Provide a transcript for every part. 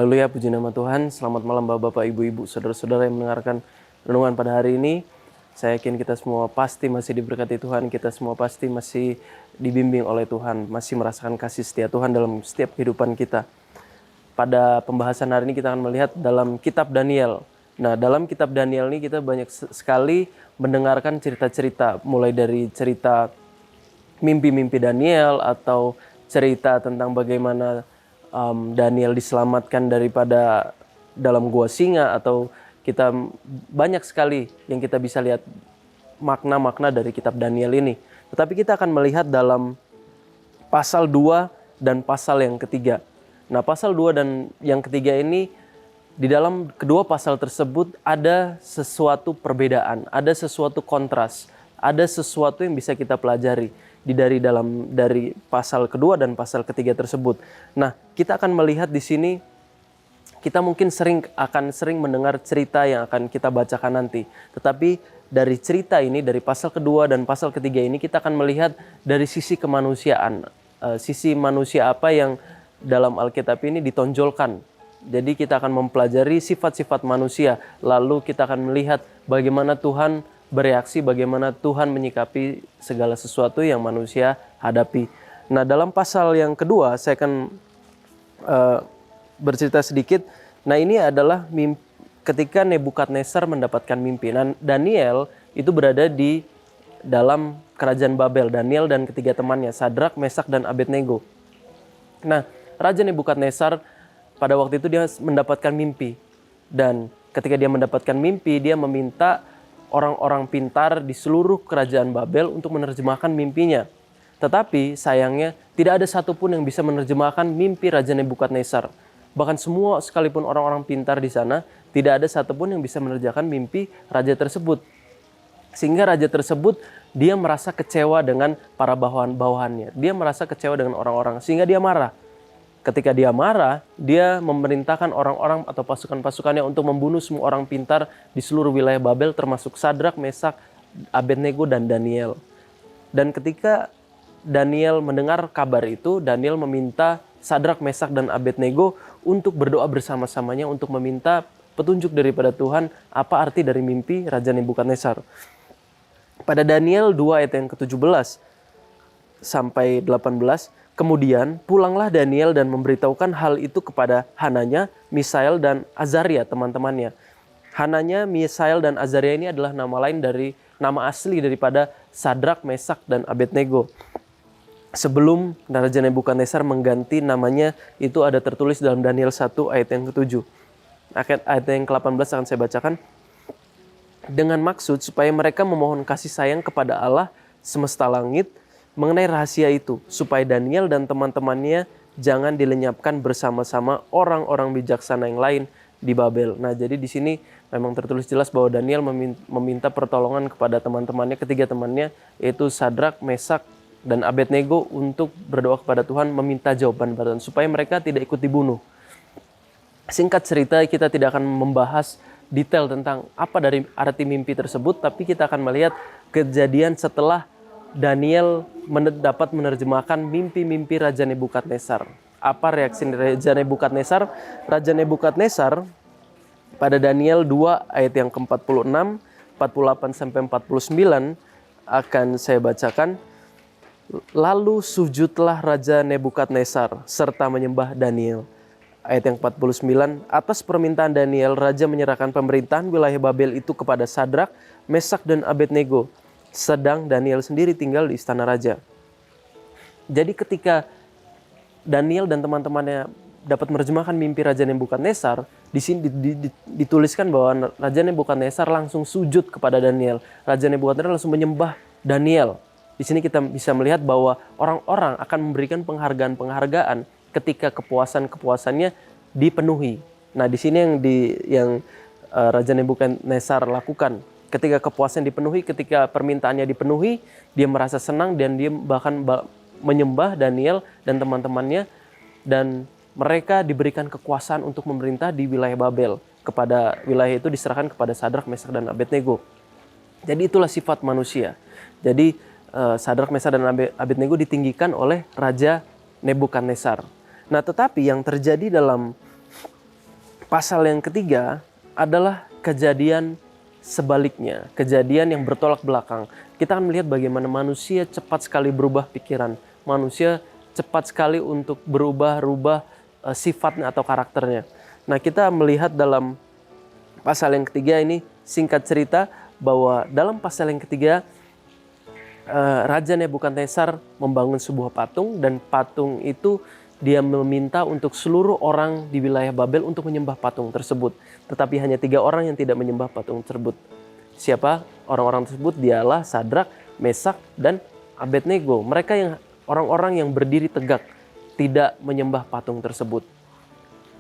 Haleluya, puji nama Tuhan. Selamat malam Bapak, Ibu, Saudara-saudara yang mendengarkan renungan pada hari ini. Saya yakin kita semua pasti masih diberkati Tuhan. Kita semua pasti masih dibimbing oleh Tuhan. Masih merasakan kasih setia Tuhan dalam setiap kehidupan kita. Pada pembahasan hari ini kita akan melihat dalam kitab Daniel. Nah, dalam kitab Daniel ini kita banyak sekali mendengarkan cerita-cerita. Mulai dari cerita mimpi-mimpi Daniel atau cerita tentang bagaimana Daniel diselamatkan daripada dalam gua singa, atau kita banyak sekali yang kita bisa lihat makna-makna dari kitab Daniel ini. Tetapi kita akan melihat dalam pasal 2 dan pasal yang ketiga. Nah, pasal 2 dan yang ketiga ini, di dalam kedua pasal tersebut ada sesuatu perbedaan, ada sesuatu kontras, ada sesuatu yang bisa kita pelajari dari pasal kedua dan pasal ketiga tersebut. Nah, kita akan melihat di sini, kita mungkin akan sering mendengar cerita yang akan kita bacakan nanti. Tetapi dari cerita ini, dari pasal kedua dan pasal ketiga ini, kita akan melihat dari sisi kemanusiaan, sisi manusia apa yang dalam Alkitab ini ditonjolkan. Jadi kita akan mempelajari sifat-sifat manusia, lalu kita akan melihat bagaimana Tuhan bereaksi, bagaimana Tuhan menyikapi segala sesuatu yang manusia hadapi. Nah, dalam pasal yang kedua saya akan bercerita sedikit. Nah, ini adalah ketika Nebukadnezar mendapatkan mimpi. Nah, Daniel itu berada di dalam kerajaan Babel. Daniel dan ketiga temannya, Sadrak, Mesak, dan Abednego. Nah, Raja Nebukadnezar pada waktu itu dia mendapatkan mimpi. Dan ketika dia mendapatkan mimpi, dia meminta orang-orang pintar di seluruh kerajaan Babel untuk menerjemahkan mimpinya. Tetapi sayangnya tidak ada satupun yang bisa menerjemahkan mimpi Raja Nebukadnezar. Bahkan semua sekalipun orang-orang pintar di sana, tidak ada satupun yang bisa menerjemahkan mimpi raja tersebut. Sehingga raja tersebut dia merasa kecewa dengan para bawahan-bawahannya. Dia merasa kecewa dengan orang-orang sehingga dia marah. Ketika dia marah, dia memerintahkan orang-orang atau pasukan-pasukannya untuk membunuh semua orang pintar di seluruh wilayah Babel, termasuk Sadrak, Mesak, Abednego, dan Daniel. Dan ketika Daniel mendengar kabar itu, Daniel meminta Sadrak, Mesak, dan Abednego untuk berdoa bersama-samanya untuk meminta petunjuk daripada Tuhan apa arti dari mimpi Raja Nebukadnezar. Pada Daniel 2 ayat yang ke-17 sampai 18, kemudian pulanglah Daniel dan memberitahukan hal itu kepada Hananya, Misael, dan Azaria, teman-temannya. Hananya, Misael, dan Azaria ini adalah nama lain dari nama asli daripada Sadrak, Mesak, dan Abednego. Sebelum Raja Nebukadnezar mengganti namanya, itu ada tertulis dalam Daniel 1 ayat yang ke-7. Ayat yang ke-18 akan saya bacakan. Dengan maksud supaya mereka memohon kasih sayang kepada Allah semesta langit mengenai rahasia itu, supaya Daniel dan teman-temannya jangan dilenyapkan bersama-sama orang-orang bijaksana yang lain di Babel. Nah, jadi di sini memang tertulis jelas bahwa Daniel meminta pertolongan kepada teman-temannya, ketiga temannya, yaitu Sadrak, Mesak, dan Abednego, untuk berdoa kepada Tuhan, meminta jawaban Tuhan supaya mereka tidak ikut dibunuh. Singkat cerita, kita tidak akan membahas detail tentang apa dari arti mimpi tersebut, tapi kita akan melihat kejadian setelah Daniel dapat menerjemahkan mimpi-mimpi Raja Nebukadnezar. Apa reaksi Raja Nebukadnezar? Raja Nebukadnezar pada Daniel 2 ayat yang ke-46, 48 sampai 49 akan saya bacakan. Lalu sujudlah Raja Nebukadnezar serta menyembah Daniel. Ayat yang 49, atas permintaan Daniel, Raja menyerahkan pemerintahan wilayah Babel itu kepada Sadrak, Mesak, dan Abednego. Sedang Daniel sendiri tinggal di istana raja. Jadi ketika Daniel dan teman-temannya dapat menerjemahkan mimpi Raja Nebukadnezar, di sini dituliskan bahwa Raja Nebukadnezar langsung sujud kepada Daniel. Raja Nebukadnezar langsung menyembah Daniel. Di sini kita bisa melihat bahwa orang-orang akan memberikan penghargaan-penghargaan ketika kepuasan-kepuasannya dipenuhi. Nah, di sini yang Raja Nebukadnezar lakukan. Ketika kepuasan dipenuhi, ketika permintaannya dipenuhi, dia merasa senang dan dia bahkan menyembah Daniel dan teman-temannya, dan mereka diberikan kekuasaan untuk memerintah di wilayah Babel. Kepada wilayah itu diserahkan kepada Sadrak, Mesak, dan Abednego. Jadi itulah sifat manusia. Jadi Sadrak, Mesak, dan Abednego ditinggikan oleh Raja Nebukadnezar. Nah, tetapi yang terjadi dalam pasal yang ketiga adalah kejadian sebaliknya, kejadian yang bertolak belakang. Kita akan melihat bagaimana manusia cepat sekali berubah pikiran, manusia cepat sekali untuk berubah-ubah sifatnya atau karakternya. Nah, kita melihat dalam pasal yang ketiga ini, singkat cerita bahwa dalam pasal yang ketiga Raja Nebukadnezar membangun sebuah patung, dan patung itu dia meminta untuk seluruh orang di wilayah Babel untuk menyembah patung tersebut. Tetapi hanya 3 orang yang tidak menyembah patung tersebut. Siapa orang-orang tersebut? Dialah Sadrak, Mesak, dan Abednego. Mereka yang orang-orang yang berdiri tegak, tidak menyembah patung tersebut.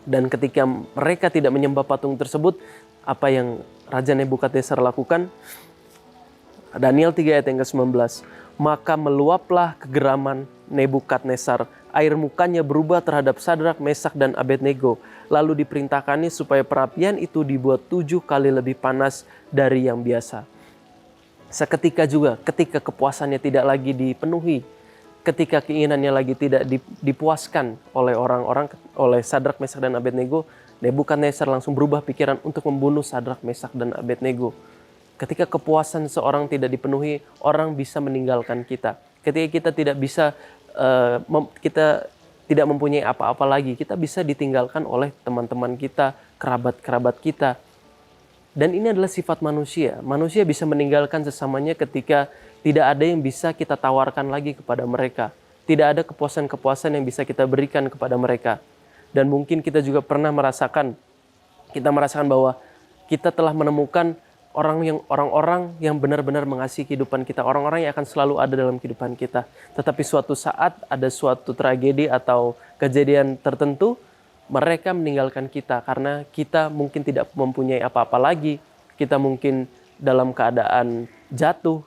Dan ketika mereka tidak menyembah patung tersebut, apa yang Raja Nebukadnezar lakukan? Daniel 3 ayat yang ke-19. Maka meluaplah kegeraman Nebukadnezar, air mukanya berubah terhadap Sadrak, Mesak, dan Abednego. Lalu diperintahkannya supaya perapian itu dibuat 7 kali lebih panas dari yang biasa. Seketika juga ketika kepuasannya tidak lagi dipenuhi, ketika keinginannya lagi tidak dipuaskan oleh orang-orang, oleh Sadrak, Mesak, dan Abednego, Nebukadnezar langsung berubah pikiran untuk membunuh Sadrak, Mesak, dan Abednego. Ketika kepuasan seorang tidak dipenuhi, orang bisa meninggalkan kita. Ketika kita tidak bisa, kita tidak mempunyai apa-apa lagi, kita bisa ditinggalkan oleh teman-teman kita, kerabat-kerabat kita. Dan ini adalah sifat manusia. Manusia bisa meninggalkan sesamanya ketika tidak ada yang bisa kita tawarkan lagi kepada mereka. Tidak ada kepuasan-kepuasan yang bisa kita berikan kepada mereka. Dan mungkin kita juga pernah merasakan bahwa kita telah menemukan orang-orang yang benar-benar mengasihi kehidupan kita, orang-orang yang akan selalu ada dalam kehidupan kita. Tetapi suatu saat ada suatu tragedi atau kejadian tertentu, mereka meninggalkan kita karena kita mungkin tidak mempunyai apa-apa lagi, kita mungkin dalam keadaan jatuh.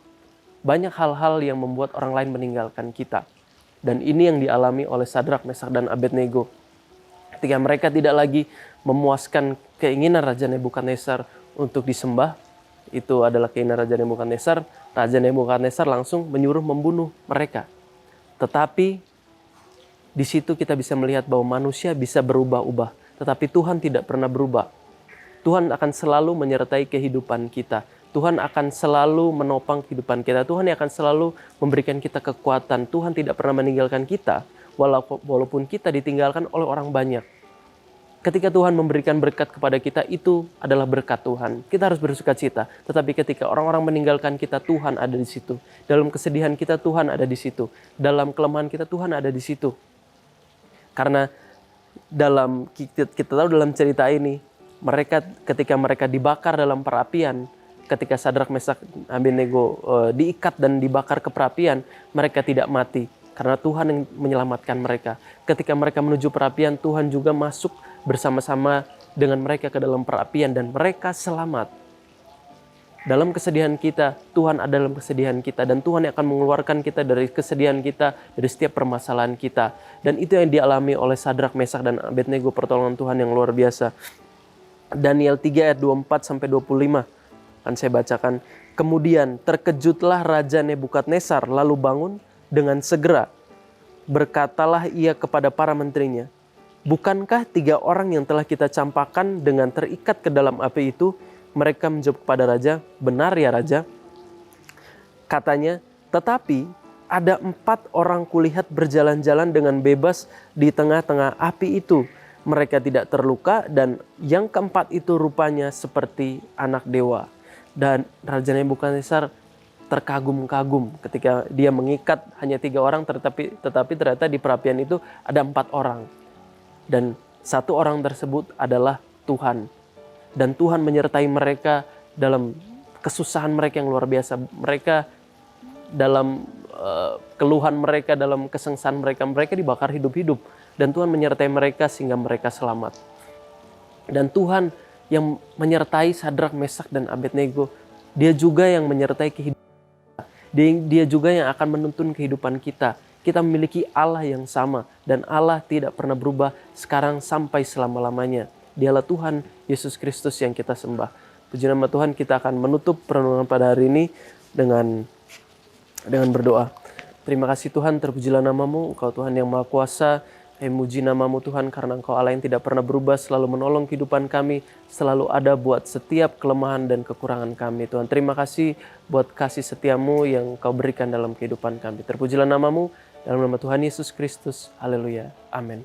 Banyak hal-hal yang membuat orang lain meninggalkan kita. Dan ini yang dialami oleh Sadrak, Mesak, dan Abednego. Ketika mereka tidak lagi memuaskan keinginan Raja Nebukadnezar untuk disembah, itu adalah keinginan Raja Nebukadnezar langsung menyuruh membunuh mereka. Tetapi di situ kita bisa melihat bahwa manusia bisa berubah-ubah, tetapi Tuhan tidak pernah berubah. Tuhan akan selalu menyertai kehidupan kita. Tuhan akan selalu menopang kehidupan kita. Tuhan akan selalu memberikan kita kekuatan. Tuhan tidak pernah meninggalkan kita, walaupun kita ditinggalkan oleh orang banyak. Ketika Tuhan memberikan berkat kepada kita, itu adalah berkat Tuhan. Kita harus bersukacita. Tetapi ketika orang-orang meninggalkan kita, Tuhan ada di situ. Dalam kesedihan kita, Tuhan ada di situ. Dalam kelemahan kita, Tuhan ada di situ. Karena kita tahu dalam cerita ini, ketika mereka dibakar dalam perapian, ketika Sadrak, Mesak, Abednego diikat dan dibakar ke perapian, mereka tidak mati. Karena Tuhan yang menyelamatkan mereka. Ketika mereka menuju perapian, Tuhan juga masuk bersama-sama dengan mereka ke dalam perapian dan mereka selamat. Dalam kesedihan kita, Tuhan ada dalam kesedihan kita, dan Tuhan akan mengeluarkan kita dari kesedihan kita, dari setiap permasalahan kita. Dan itu yang dialami oleh Sadrak, Mesak, dan Abednego, pertolongan Tuhan yang luar biasa. Daniel 3 ayat 24-25 akan saya bacakan. Kemudian terkejutlah Raja Nebukadnezar lalu bangun dengan segera. Berkatalah ia kepada para menterinya, bukankah 3 orang yang telah kita campakkan dengan terikat ke dalam api itu? Mereka menjawab kepada raja, benar ya raja. Katanya, tetapi ada 4 orang kulihat berjalan-jalan dengan bebas di tengah-tengah api itu. Mereka tidak terluka dan yang keempat itu rupanya seperti anak dewa. Dan Raja Nebukadnezar terkagum-kagum ketika dia mengikat hanya 3 orang, tetapi ternyata di perapian itu ada 4 orang. Dan 1 orang tersebut adalah Tuhan. Dan Tuhan menyertai mereka dalam kesusahan mereka yang luar biasa. Mereka dalam keluhan mereka, dalam kesengsaraan mereka dibakar hidup-hidup. Dan Tuhan menyertai mereka sehingga mereka selamat. Dan Tuhan yang menyertai Sadrak, Mesak, dan Abednego, Dia juga yang menyertai kehidupan kita. Dia juga yang akan menuntun kehidupan kita. Kita memiliki Allah yang sama dan Allah tidak pernah berubah sekarang sampai selama-lamanya. Dialah Tuhan Yesus Kristus yang kita sembah. Puji nama Tuhan, kita akan menutup perenungan pada hari ini dengan berdoa. Terima kasih Tuhan, terpujilah namamu, Engkau Tuhan yang Maha Kuasa, Kami muji nama-Mu Tuhan karena Engkau Allah yang tidak pernah berubah, selalu menolong kehidupan kami, selalu ada buat setiap kelemahan dan kekurangan kami. Tuhan, terima kasih buat kasih setia-Mu yang Kau berikan dalam kehidupan kami. Terpujilah nama-Mu, dalam nama Tuhan Yesus Kristus. Haleluya. Amin.